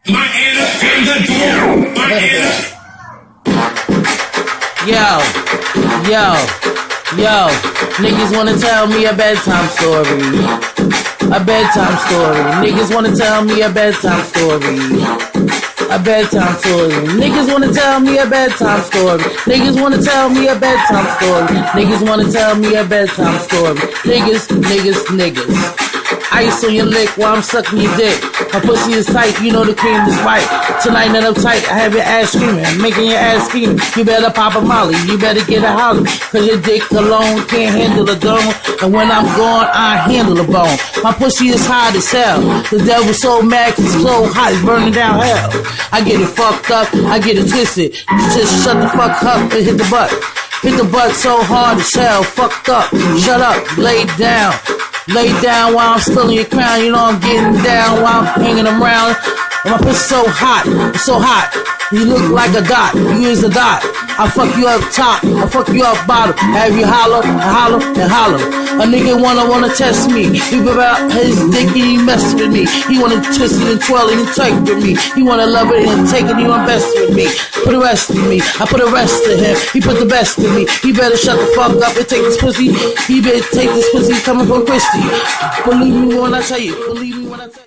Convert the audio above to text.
My Anna in the door. My Anna. Yo, niggas wanna tell me a bedtime story. A bedtime story. Niggas wanna tell me a bedtime story. A bedtime story. Niggas wanna tell me a bedtime story. Niggas wanna tell me a bedtime story. Niggas wanna tell me a bedtime story. Niggas. Ice on your lick while I'm sucking your dick. My pussy is tight, you know the cream is right. Tonight that I'm tight, I have your ass screaming, making your ass screaming. You better pop a molly, you better get a holly, cause your dick alone can't handle a dome. And when I'm gone, I handle a bone. My pussy is hot as hell. The devil's so mad cause it's so hot, it's burning down hell. I get it fucked up, I get it twisted. You just shut the fuck up and hit the butt. Hit the butt so hard as hell, fucked up. Shut up, lay down. Lay down while I'm still in your crown. You know I'm getting down while I'm hanging around. And my pussy's so hot, it's so hot. You look like a dot, you is a dot. I fuck you up top, I fuck you up bottom. Have you holler, and holler, and holler. A nigga wanna test me. He whip out his dick and he mess with me. He wanna twist it and twirl it and take with me. He wanna love it and take it, he wanna best with me. Put the rest in me, I put the rest in him. He put the best in me. He better shut the fuck up and take this pussy. He better take this pussy coming from Christy. Believe me when I tell you, believe me when I tell you.